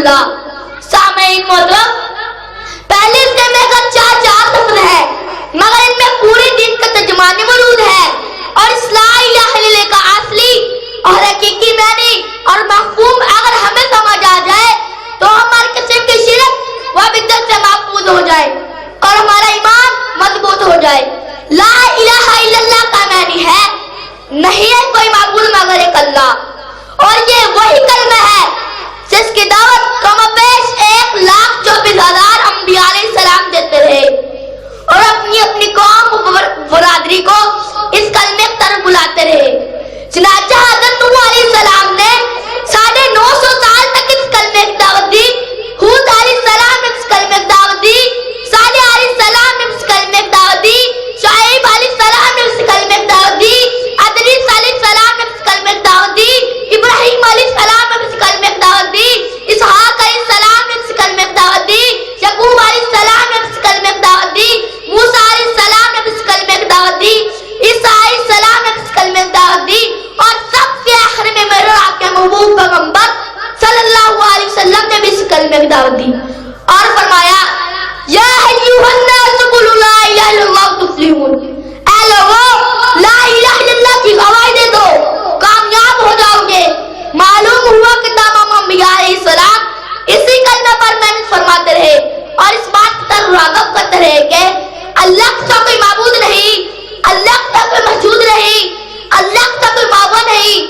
اللہ۔ سامعین محترم، پہلے اس کلمے کا چار لفظ ہے مگر ان میں پورے دین کا ترجمان موجود ہے اور اصلاح الہ الا اللہ کا اصلی اور حقیقی معنی اور مفہوم اگر ہمیں سمجھ آ جائے تو ہماری قسم کی شرک و بدعت سے محفوظ ہو جائے اور ہمارا ایمان مضبوط ہو جائے۔ لا الہ الا اللہ کا معنی ہے نہیں ہے کوئی معبود مگر ایک اللہ، اور یہ وہی کلمہ ہے جس کی دعوت کم و بیش 1,24,000 انبیاء علیہ السلام دیتے رہے اور اپنی اپنی قوم و برادری کو اس کلمے کی طرف بلاتے رہے۔ چنانچہ حضرت نوح علیہ السلام نے 950 سال تک اس کلمے کی دعوت دی، ہود علیہ السلام نے اس کلمے کی دعوت دی، صالح علیہ السلام نے اس کلمے کی دعوت دی، شعیب علیہ السلام نے اس کلمے کی دعوت دی، ادریس علیہ السلام نے اس کلمے کی دعوت دی، ابراہیم علیہ السلام نے اس کلمے کی دعوت دی، اسحاق علیہ السلام نے اس کلمے کی دعوت دی، یعقوب علیہ السلام نے اس کلمے کی دعوت دی، موسیٰ علیہ السلام نے اس کلمے کی دعوت دی، عیسیٰ علیہ السلام نے اس کلمے کی دعوت دی، اور سب سے آخر میں میرے اور آپ کے محبوب پیغمبر صلی اللہ علیہ وسلم نے بھی اس کلمے کی دعوت دی اور فرمایا یا ایھا الناس قولوا لا الہ الا اللہ تفلحون، اے لوگو لا الہ الا اللہ کی گواہی دے دو کامیاب ہو جاؤ گے۔ معلوم ہوا کہ تمام انبیاء علیہ السلام اسی کلمے پر محنت فرماتے رہے اور اس بات کی طرف راغب کرتے رہے کہ اللہ کا کوئی معبود نہیں، اللہ کا کوئی موجود نہیں، اللہ کا کوئی معبود نہیں،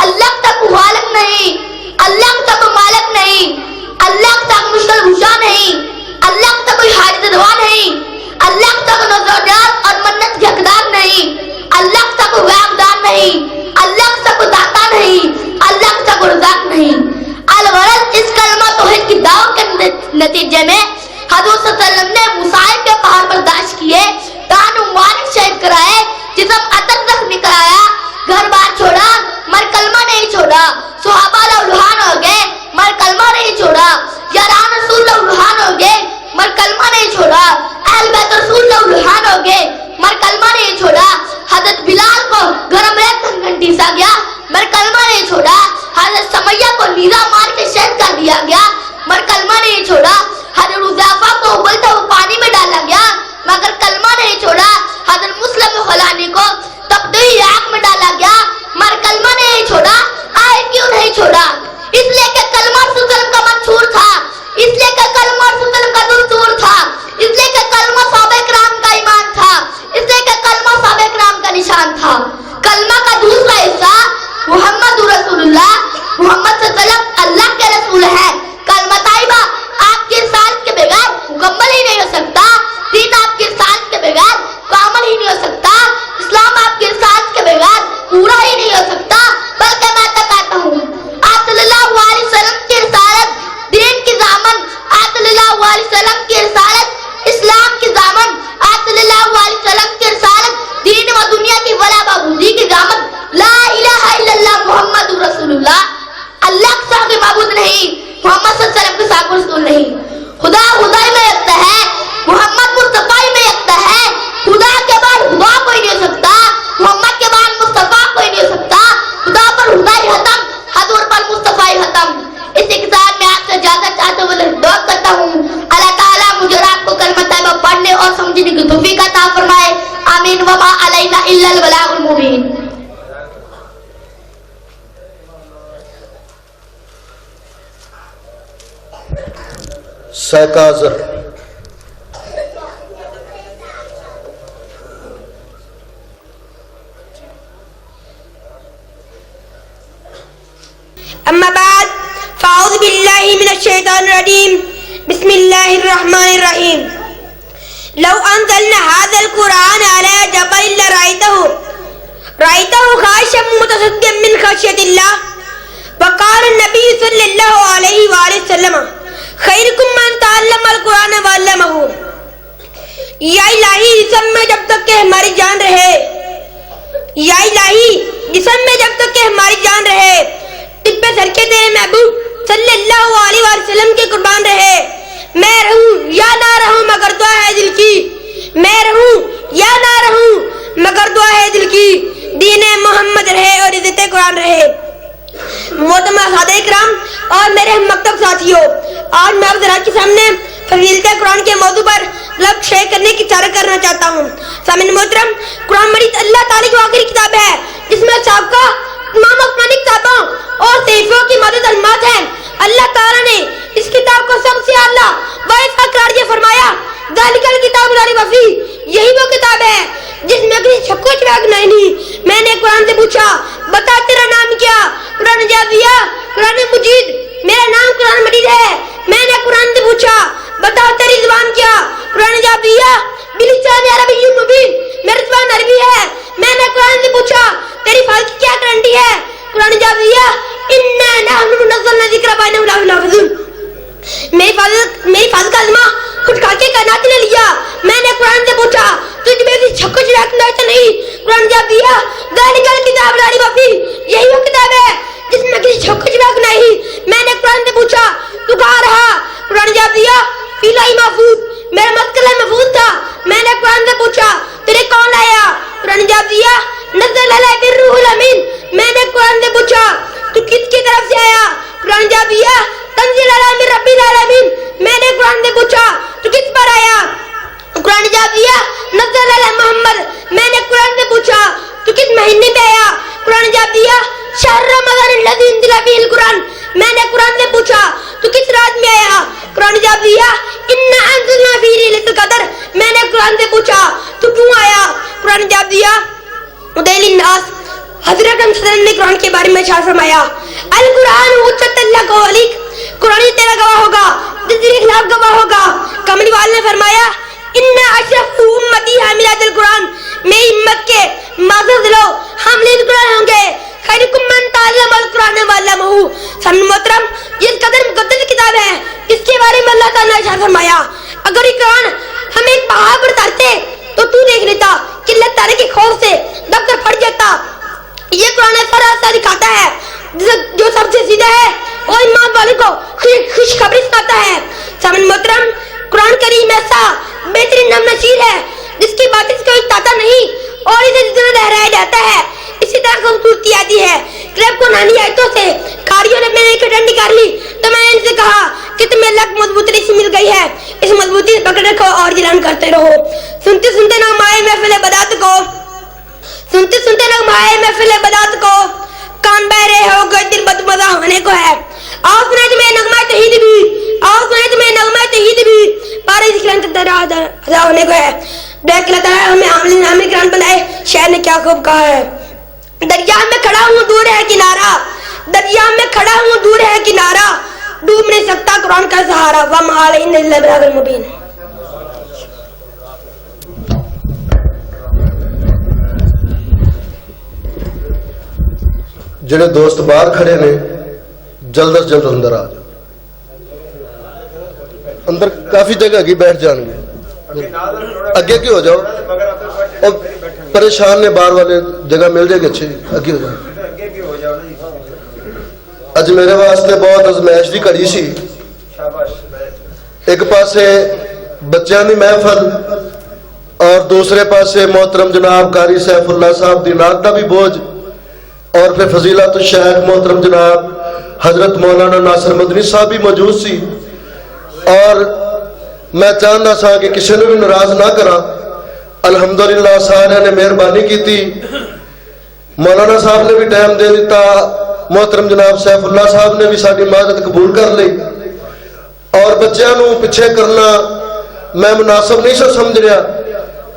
اللہ کا کوئی خالق نہیں، اللہ کا کوئی مالک نہیں، اللہ کا کوئی مشکل کشا نہیں، اللہ کا کوئی حاجت روا نہیں، اللہ کا کوئی نظریات اور منت کے حقدار نہیں، اللہ کا کوئی غیبدار نہیں، اللہ کا کوئی داتا نہیں، اللہ کا کوئی رزاق نہیں۔ الغرض اس کلمہ توحید کی دعوت کے نتیجے میں حضور صلی اللہ علیہ وسلم نے مصائب کے پہاڑ برداشت کیے، تان و مبارک شہید کرائے، جسم عطر زخمی کرایا، گھر بار چھوڑا مر کلمہ نہیں چھوڑا، صحابہ لہولہان ہو گئے مر کلمہ نہیں چھوڑا، یاران رسول لہولہان ہو گئے مر کلمہ نہیں چھوڑا، اہل بیت رسول لہولہان ہو گئے مر کلمہ نہیں چھوڑا، حضرت بلال کو گرم ریت گھنٹیسا گیا مر کلمہ نہیں چھوڑا، حضرت سمیہ کو نیزہ مار کے شہید کر دیا گیا مر کلمہ نہیں چھوڑا، حضرت حذیفہ کو ابلتے ہوئے پانی میں ڈالا گیا مگر کلمہ نہیں چھوڑا، حضرت مسلم خلانی کو تپتی آگ میں ڈالا گیا مر کلمہ نہیں چھوڑا۔ آئے کیوں نہیں چھوڑا؟ اس لیے کہ کلمہ رسول وسلم کا منشور تھا، اس لیے کہ کلمہ رسول وسلم کا دستور تھا، اس لیے کہ کلمہ صحابہ کرام کا ایمان تھا، اس لیے کہ کلمہ صحابہ کرام کا نشان تھا۔ کلمہ کا دوسرا حصہ محمد رسول اللہ، محمد صلی اللہ علیہ وسلم اللہ کے رسول ہے۔ کلمہ طیبہ آپ کی رسالت کے بغیر مکمل ہی نہیں ہو سکتا، دین آپ کی رسالت کے بغیر کامل ہی نہیں ہو سکتا، اسلام آپ کی رسالت کے بغیر پورا ہی نہیں ہو سکتا۔ بلکہ میں تو کہتا ہوں آپ صلی اللہ علیہ وسلم کی رسالت دین کی ضامن، آپ صلی اللہ علیہ وسلم کی رسالت اسلام کی ضامن، آپ صلی اللہ علیہ وسلم کی رسالت دین و دنیا کی ولا بابودی کی ضامن۔ لا الہ الا اللہ محمد رسول اللہ، اللہ کے ساتھ کوئی معبود نہیں، محمد صلی اللہ علیہ وسلم کے ساتھ کوئی رسول نہیں۔ خدا خدائی میں یکتا ہے، محمد مصطفیٰ میں یکتا ہے، خدا کے بعد خدا کوئی نہیں ہو سکتا، محمد کے بعد مصطفیٰ کوئی نہیں ہو سکتا، خدا پر خدائی ختم، حضور پر مصطفیٰ ختم۔ اسی کے ساتھ میں آپ سے اجازت چاہتے ہوئے دعا کرتا ہوں اللہ تعالیٰ مجھے اور آپ کو کلمہ طیبہ پڑھنے اور سمجھنے کی توفیق عطا فرمائے، آمین۔ وما علینا الا البلاغ المبین۔ سیکازر اما بعد فاعوذ باللہ من الشیطان الرجیم، بسم اللہ الرحمن الرحیم۔ لو انزلنا هذا القرآن على جبل لرأيته خاشعا متصدعا من خشیۃ اللہ۔ وقال النبی صلی اللہ علیہ وآلہ وسلم خیرکم من تعلم القرآن وعلمہ۔ یا الہی جسم میں جب تک کہ ہماری جان رہے، یا الہی جسم میں جب تک کہ ہماری جان رہے، طب سر کے تیرے محبوب صلی اللہ علیہ وسلم کے قربان رہے۔ میں رہوں یا نہ رہوں مگر دعا ہے دل کی، میں رہوں یا نہ رہوں مگر دعا ہے دل کی، دین محمد رہے اور عزت قرآن رہے۔ محترم سادہ کرام مکتب ساتھیوں، آج میں آپ ذرا کے سامنے فضیلت قرآن کے موضوع پر لفظ شیئر کرنے کی اشارہ کرنا چاہتا ہوں۔ سامعین محترم، قرآن مجید اللہ تعالیٰ کی آخری کتاب ہے جس میں سابقہ تمام آسمانی کتابوں اور صحیفوں کی مدد علمات ہیں۔ اللہ تعالیٰ نے اس کتاب کو سب سے اعلیٰ وائفا قرار دیا، فرمایا ذالک الکتاب لا ریب فیہ، یہی وہ کتاب ہے جس میں کسی شک و شبہہ نہیں۔ میں نے قرآن سے پوچھا بتا تیرا نام کیا؟ قرآن نے جواب دیا قرآن مجید، میرا نام قرآن مجید ہے۔ میں نے قرآن سے پوچھا بتا تیری زبان کیا؟ قرآن نے جواب دیا بلسان عربی مبین، میری زبان عربی ہے۔ میں نے قرآن سے پوچھا تیری فال کی کیا گارنٹی ہے؟ قرآن نے جواب دیا انا نحن نزلنا الذکر وانا له لحافظون، میری فال کا ذمہ خود کھا کے کائنات نے لیا۔ میں نے قرآن سے پوچھا تجھ میں سے شک و شبہ تو نہیں؟ قرآن نے جواب دیا ذالک الکتاب لا ریب فیہ، یہی وہ کتاب ہے جس میں کسی شک و شبہ نہیں۔ میں نے قرآن سے پوچھا تو کہاں رہا؟ قرآن نے جواب دیا فی الحی محفوظ، میرا مسکلہ محفوظ تھا۔ میں نے قرآن سے پوچھا تیرے کون لایا؟ قرآن نے جواب دیا نزل علیہ الروح الامین۔ میں نے قرآن سے پوچھا تو کس کی طرف سے آیا؟ قرآن نے جواب دیا تنزیل علیہ من رب العالمین۔ میں نے قرآن سے پوچھا تو کس پر آیا؟ قرآن نے جواب دیا نزل علی محمد۔ میں نے قرآن سے پوچھا تو کس مہینے میں آیا؟ قرآن نے جواب دیا شہر رمضان الذی انزل فیہ القرآن۔ میں نے قرآن سے پوچھا تو کس رات میں آیا؟ قرآن نے جواب دیا انا انزلنا فیہ لیلۃ القدر۔ میں نے قرآن سے پوچھا تو کیوں آیا؟ قرآن نے جواب دیا ہدی للناس۔ حضرت ہم نے قرآن کے بارے میں ارشاد فرمایا القرآن حجۃ لک و علیک، قرآن تیرا گواہ ہوگا، تیرے خلاف گواہ ہوگا۔ کملی والے نے فرمایا ان اشرف امتی حاملات القرآن، میری امت کے معزز لوگ حامل قرآن ہوں گے۔ خیرکم من تعلم القرآن وعلمہ۔ سامعین محترم، یہ قدر مقدس کتاب ہے، اس کے بارے میں اللہ تعالیٰ نے ارشاد فرمایا اگر یہ قرآن ہمیں ایک پہاڑ پر اتارتے تو تو دیکھ لیتا کہ اللہ تعالیٰ کے خوف سے دب کر پھٹ جاتا۔ یہ قرآن ایسا راستہ دکھاتا ہے جو سب سے سیدھا ہے اور ایمان والے کو خوشخبری سناتا ہے۔ سامعین محترم، قرآن کریم ایسا بہترین نم نشیر ہے جس کی باتیں سے کوئی تاتا نہیں اور اسے زندہ لہرایا جاتا ہے۔ اسی طرح خوبصورتی آتی ہے کلب کو نانی آیتوں سے کاریوں نے میں نے ایک ڈنڈی کر لی تو میں نے ان سے کہا کہ تمہیں اللہ کی مضبوطی سے مل گئی ہے، اس مضبوطی سے پکڑ رکھو اور جلان کرتے رہو۔ سنتے سنتے نغمائے محفل بدات کو، سنتے سنتے نغمائے محفل بدات کو، کان بہ رہے ہو گئے دل بدمزہ ہونے کو ہے۔ آؤ سنائے تمہیں نغمہ توحید بھی، آؤ سنائے تمہیں نغمہ توحید بھی، پارے ذکران تک ادا ہونے کو ہے۔ دیکھ اللہ تعالیٰ ہمیں عامل قرآن بنائے۔ شاعر نے کیا خوب کہا ہے دریا میں کھڑا ہوں دور ہے کنارہ، دریا میں کھڑا ہوں دور ہے کنارہ، ڈوب نہیں سکتا قرآن کا سہارا، وما علینا الا البلاغ المبین۔ جڑے دوست باہر کھڑے نے جلد از جلد اندر آ جاؤ، اندر کافی جگہ کی بیٹھ جان گے، اگے کی ہو جاؤ، اور پریشان نے باہر والے جگہ مل جائے گی، اچھے اگے ہو جاؤ۔ اج میرے واسطے بہت ازمائش کی گھڑی سی، ایک پاسے بچیاں دی محفل اور دوسرے پاسے محترم جناب قاری سیف اللہ صاحب دی نعت دا بھی بوجھ، اور پھر فضیلت الشیخ محترم جناب حضرت مولانا ناصر مدنی صاحب بھی موجود سی، اور میں چاہتا سا کہ کسی نے بھی ناراض نہ کرا۔ الحمدللہ سارے نے مہربانی کی تھی، مولانا صاحب نے بھی ٹائم دے دیتا، محترم جناب سیف اللہ صاحب نے بھی ساری معذرت قبول کر لی، اور بچیاں نو پیچھے کرنا میں مناسب نہیں سا سمجھ رہا،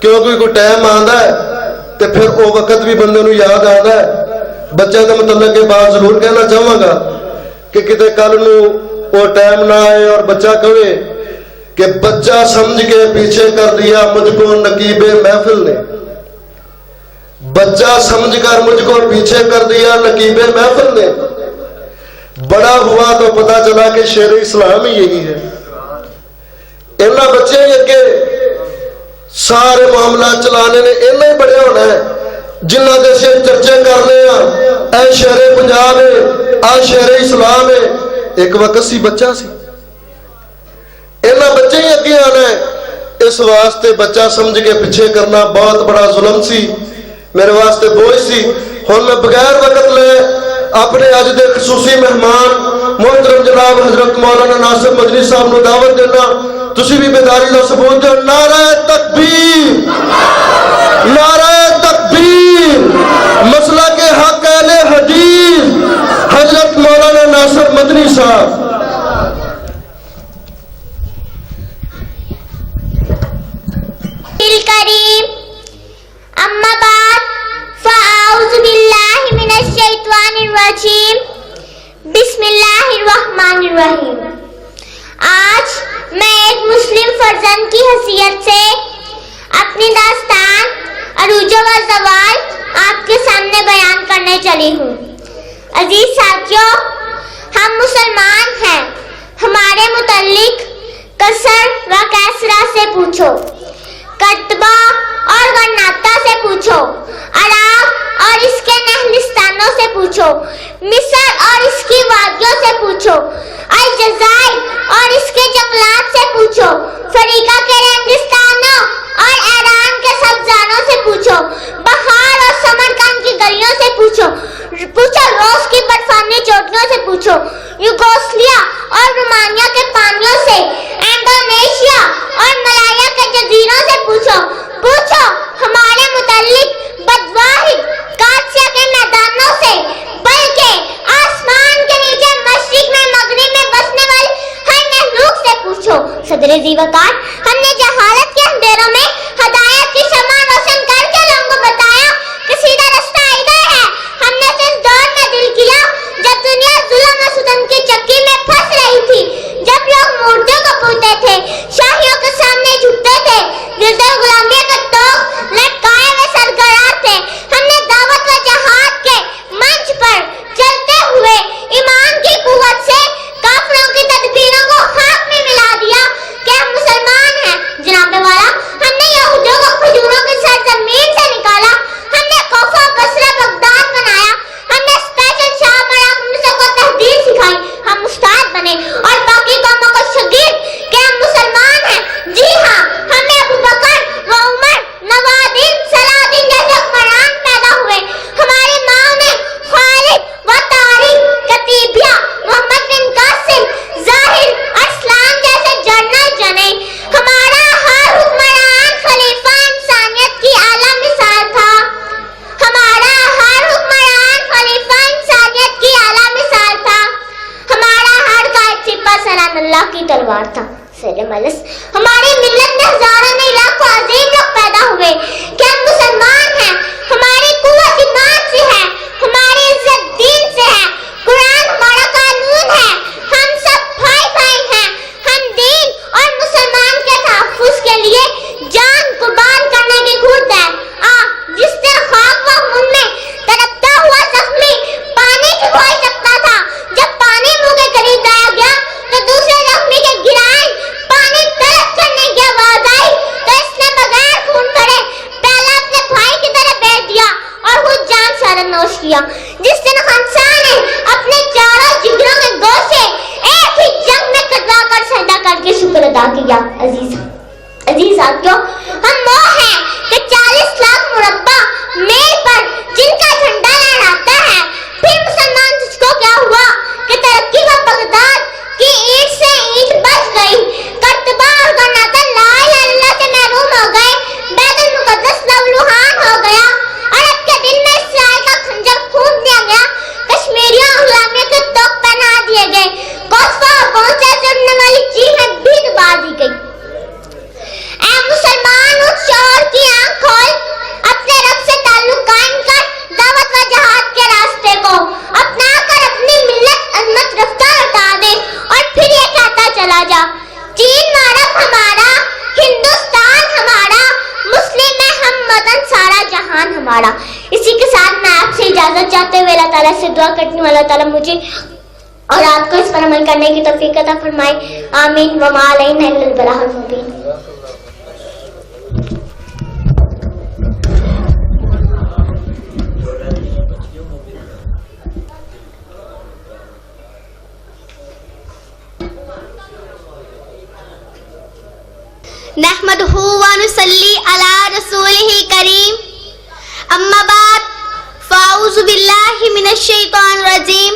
کیونکہ کوئی ٹائم آتا ہے تو پھر وہ وقت بھی بندے نو یاد آتا ہے۔ بچوں کے متعلق یہ بات ضرور کہنا چاہوں گا کہ کتے کل نو وہ ٹائم نہ آئے اور بچہ کہے کہ بچہ سمجھ کے پیچھے کر دیا مجھ کو نقیب محفل نے، بچہ سمجھ کر مجھ کو پیچھے کر دیا نقیب محفل نے۔ بڑا ہوا تو پتا چلا کہ شیر اسلام ہی یہی ہے۔ اینا بچے ہی اگے سارے معاملات چلانے نے اینا ہی بڑے ہونا ہے جنہ دے سے چرچے کرنے ہیں، اے شہر پنجاب ہے، اے شہر اسلام ہے۔ ایک وقت سی بچہ سی، اینا بچے ہی اگے آنا ہے، اس واسطے بچہ سمجھ کے پیچھے کرنا بہت بڑا ظلم سی، میرے واسطے بوجھ سی۔ ہن میں بغیر وقت لے اپنے اج دے خصوصی مہمان محترم جناب حضرت مولانا ناصر مدنی صاحب نو دعوت دینا تسی بھی بیداری دا سبوت جو نعرہ تکبیر نعرہ تکبیر مسئلہ کے حق اہل حدیث حضرت مولانا ناصر مدنی صاحب. الکریم اما بعد فاعوذ باللہ من الشیطان الرجیم بسم اللہ الرحمن الرحیم. آج میں ایک مسلم فرزند کی حیثیت سے اپنی داستان عروج و زوال آپ کے سامنے بیان کرنے چلی ہوں. عزیز ساتھیوں، ہم مسلمان ہیں، ہمارے متعلق کسر و کیسرا سے پوچھو، کتبہ اور غرناطہ سے پوچھو، عراق اور اس کے نہلستانوں سے پوچھو، مصر اور اس کی وادیوں سے پوچھو، الجزائر اور اس کے جنگلات سے پوچھو، فریقہ کے ریگستانوں اور ایران کے سبزاروں سے پوچھو، بہار اور سمرقند کی گلیوں سے پوچھو، روس کی برفانی چوٹیوں سے پوچھو، یوگوسلیا اور رومانیہ کے پانیوں سے، انڈونیشیا اور ملایا کے جزیروں سے پوچھو ہمارے متعلق بدواحد کاسیا کے میدانوں سے، بلکہ آسمان کے نیچے مشرق میں مغرب میں بسنے والے ہر مخلوق سے پوچھو. صدر ذی وقار، ہم نے جہالت کے اندھیروں میں ہدایت کی شمع روشن کر کے لوگوں کو بتایا کہ سیدھا رستہ ادھر ہے. ہم نے اس دور میں دل کیا جب دنیا ظلم و ستم کی چکی میں پھنس رہی تھی، جب لوگ مورتوں کو پوجتے تھے، شاہیوں کے سامنے جھکتے تھے، دل سے غلامی کا توق لٹکائے ہوئے سرگرار تھے. ہم نے دعوت و جہاد کے منچ پر چلتے ہوئے ایمان کی قوت سے کافروں کی تدبیروں کو خاک میں ملا دیا کہ ہم مسلمان ہیں. جناب والا، ہم نے یہودیوں کو کھجوروں کی سرزمین سے نکالا، ہم نے کوفہ بصرہ بغداد بنایا، ہم نے اسپیشل شاہ مراکمسوں کو تحریر سکھائی، ہم استاد بنے اور باقی قوموں کو شاگرد کہ ہم مسلمان ہیں. جی ہاں، ہمیں ابو بکر و عمر، نوادین، صلاحدین جیسے حکمران پیدا ہوئے. ہماری ماں نے خالد و طارق، کتیبیہ، محمد بن قاسم، ظاہر، ارسلان جیسے جنرل جنے. ہمارا ہر حکمران خلیفہ انسانیت کی اعلیٰ مثال تھا. ہمارا ہر حکمران خلیفہ انسانیت کی اعلیٰ مثال تھا. ہمارا ہر قائد سپہ سالار اللہ کی تلوار تھا. ہماری ملت میں ہزاروں نہیں لاکھوں عظیم لوگ پیدا ہوئے کہ ہم مسلمان ہیں. ہماری قوت ایمان سے ہے، ہماری عزت دین سے ہے. قرآن ہمارا قانون ہے. ہم سب بھائی بھائی ہیں. ہم دین اور مسلمان کے تحفظ کے لیے جان قربان کرنے کی خود ہے. جس دن خاک و خون میں تڑپتا ہوا زخمی پانی کی کھوئی سکتا تھا، جب پانی منہ کے قریب لایا گیا تو دوسرے زخمی کے گرائے پانی طلب کرنے کی آواز آئی تو اس نے بغیر خون بھرے پہلا اپنے بھائی کی طرف بیچ دیا اور خود جان شہادت نوش کیا. جس دن خنسا نے اپنے چاروں جگروں کے گوشے ایک ہی جنگ میں کٹوا کر سجدہ کر کے شکر ادا کیا. عزیز ساتھیوں، ہم وہ ہیں کہ 40 لاکھ مربع میل پر جن کا جھنڈا لہراتا ہے. پھر مسلمان تجھ کو کیا ہوا کہ ترقی و بغداد کی اینٹ سے اینٹ بچ گئی، کرتبہ اور غرناطہ لا الہ الا اللہ سے محروم ہو گئے، بیت المقدس لہولوہان ہو گیا، عرب کے دل میں اسرائیل کا خنجر پھونک دیا گیا، کشمیریوں اور غلامیوں کے توق پہنا دیے گئے، کوسفا اور گونسے سے اڑنے والی چیخیں بھی دبا دی گئی. اے مسلمان، اس شعور کی آنکھ کھول، اپنے رب سے تعلق قائم کر، دعوت و جہاد کے راستے کو اپنا کر اپنی ملت عظمت رفتہ لوٹا دے اور پھر یہ کہتا چلا جا، چین عرب ہمارا، ہندوستان ہمارا، مسلم ہے ہم وطن سارا جہان ہمارا. اسی کے ساتھ میں آپ سے اجازت چاہتے ہوئے اللہ تعالیٰ سے دعا کرتی ہوں اللہ تعالیٰ مجھے اور آپ کو اس پر عمل کرنے کی توفیق عطا فرمائے. آمین. وما علینا الا البلاغ المبین. نحمدہ ونصلی علی رسولہ کریم. اما بعد فاعوذ باللہ من الشیطان الرجیم.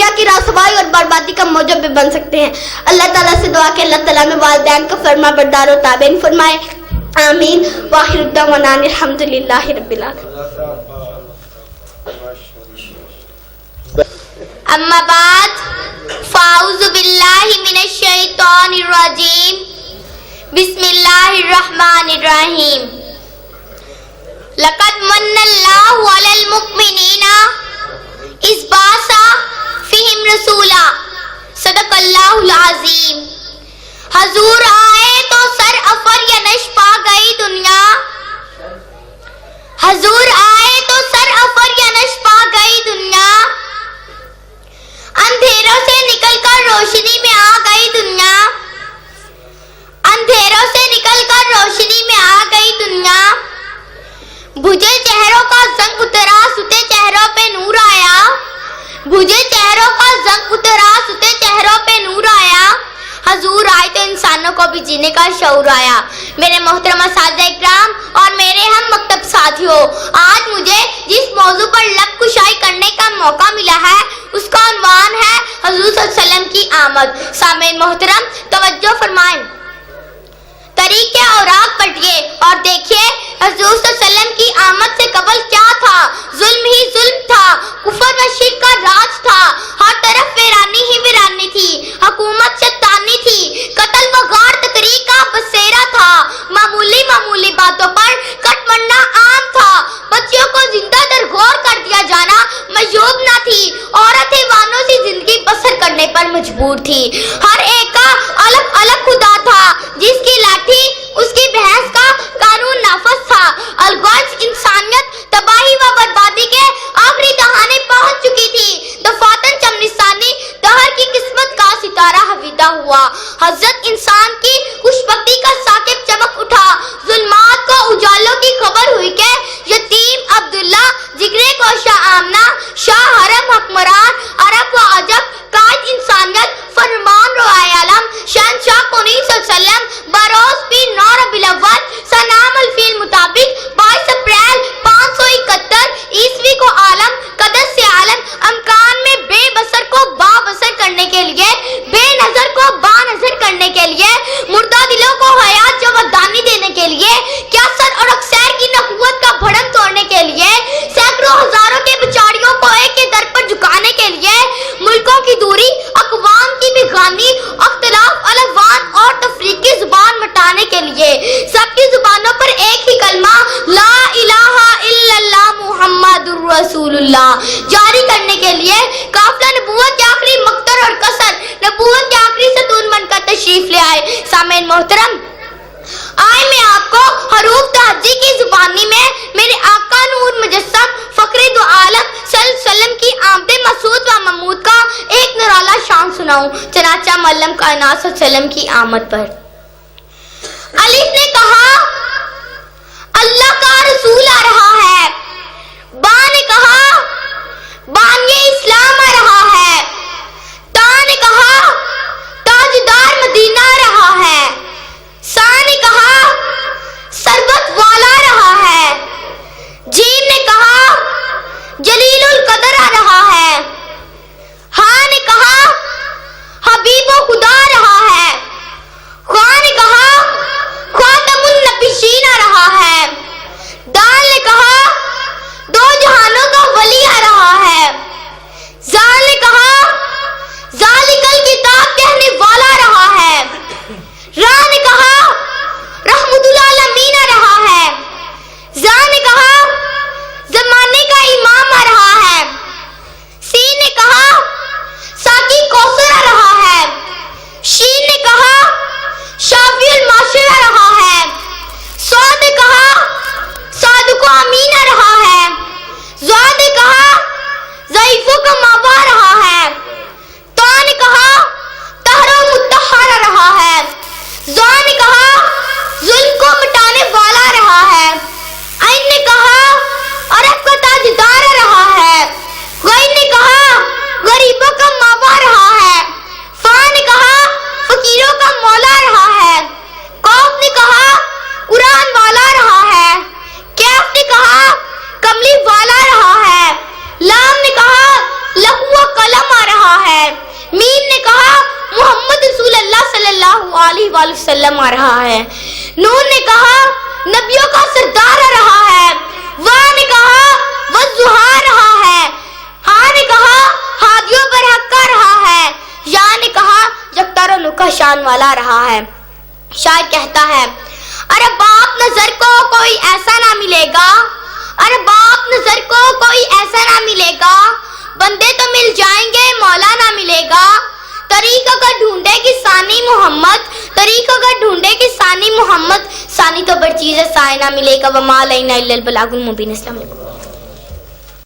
دنیا کی رسوائی اور بربادی کا موجب بھی بن سکتے ہیں. اللہ تعالیٰ سے دعا کہ اللہ تعالیٰ میں والدین کو فرما بردار و تابعین فرمائے. آمین. وآخر دعوانا الحمدللہ رب العالمین. اما بعد فاعوذ باللہ من الشیطان الرجیم. بسم اللہ الرحمن الرحیم. لقد من اللہ علی المؤمنین اذ بعث فیہم رسولا. صدق اللہ العظیم. حضور آئے تو سر افر یا نش پا گئی دنیا. حضور آئے تو سر افر یا نش پا گئی دنیا. اندھیروں سے نکل کر روشنی میں آ گئی دنیا. اندھیروں سے نکل کر روشنی میں آ گئی دنیا. بھجے چہروں کا زنگ اترا ستے چہروں پہ نور آیا. بھجے چہروں کا زنگ اترا ستے چہروں پہ نور آیا. حضور آئے تو انسانوں کو بھی جینے کا شعور آیا. میرے محترم اساتذہ اکرام اور میرے ہم مکتب ساتھیوں، آج مجھے جس موضوع پر لب کشائی کرنے کا موقع ملا ہے اس کا عنوان ہے حضور صلی اللہ علیہ وسلم کی آمد. سامعین محترم توجہ فرمائیں. طریق کے اوراق پلٹیے اور دیکھیے حضور صلی اللہ علیہ وسلم کی آمد سے قبل کیا تھا. ظلم ہی ظلم تھا، کفر و شرک کا راج تھا، ہر طرف ویرانی ہی ویرانی تھی، حکومت شیطانی تھی، قتل و غار تقریب کا بسیرا تھا، معمولی باتوں پر کٹ مرنا عام تھا، بچیوں کو زندہ درگور کر دیا جانا مجوب نہ تھی، عورتیں وانوں سے زندگی بسر کرنے پر مجبور تھی. ہر ایک کا الگ الگ خدا تھا، جس کی لاٹھی اس کی بحث کا قانون نافذ تھا. الغرض انسانیت تباہی و بربادی کے آخری دہانے پہنچ چکی تھی. دفاتن چمنستانی دہر کی قسمت کا ستارہ حویدہ ہوا. حضرت انسان کی خوشبختی کا ثاقب چمک اٹھا. ظلمات کو اجالوں کی خبر ہوئی کہ یتیم عبداللہ جگرے گوشہ آمنہ شاہ حرم حکمران عرب و عجب قائد انسانیت فرمان روائے عالم شہنشاہ کونین صلی اللہ علیہ وسلم بروز پیر 9 ربیع الاول سنام الفیل مطابق 22 اپریل 571 عیسوی کو عالم قدس سے عالم امکان میں بے بصر کو با بصر کرنے کے لیے، بے نظر کو با نظر کرنے کے لیے، مردہ دلوں کو حیات جاودانی دینے کے لیے، کیسر اور اکسیر کی نبوت کا بھڑن توڑنے کے لیے، سینکڑوں ہزاروں کے بچاریوں کو ایک کے در پر جھکانے کے لیے، ملکوں کی دوری، اقوام کی بغانی، اختلاف الوان اور تفریقی زبان مٹانے کے لیے، سب کی زبانوں پر ایک ہی کلمہ لا الہ الا اللہ محمد الرسول اللہ جاری کرنے کے لیے قافلہ نبوت کے آخری مقتر اور قصر نبوت کے آخری ستون بن کر تشریف لے آئے. سامعین محترم، آئے میں آپ کو حروف تہجی کی زبانی میں میرے آقا نور مجسم فخر دو عالم صلی اللہ علیہ وسلم کی آمد مسعود و محمود کا ایک نرالا شان سناؤں. چنانچہ معلم کائنات صلی اللہ علیہ وسلم کی آمد پر الف نے کہا اللہ کا رسول آ رہا ہے. با نے کہا بانی اسلام آ رہا ہے. تا نے کہا تاجدار مدینہ آ رہا ہے. سا نے کہا سربت والا رہا ہے. جیم نے کہا جلیل القدر آ رہا ہے. ہاں نے کہا حبیب و خدا رہا ہے. خواہ رہا ہے. میم نے کہا محمد رسول اللہ صلی اللہ علیہ وآلہ وسلم آ رہا ہے. نون نے کہا نبیوں کا سردار آ رہا ہے. واہ نے کہا والضحیٰ آ رہا ہے. ہاں نے کہا ہادیوں پر حق آ رہا ہے. یا نے کہا جگتار و نکا شان والا رہا ہے. شاعر کہتا ہے ارے باپ نظر کو کوئی ایسا نہ ملے گا, ارے باپ نظر کو کوئی ایسا نہ ملے گا, بندے تو مل جائیں گے مولا نہ ملے گا. طریق اگر ڈھونڈے گی ثانی محمد, طریق اگر ڈھونڈے گی ثانی محمد, ثانی تو بڑی چیز ہے, سائے نہ ملے گا. وما علینا الا البلاغ المبین. السلام علیکم.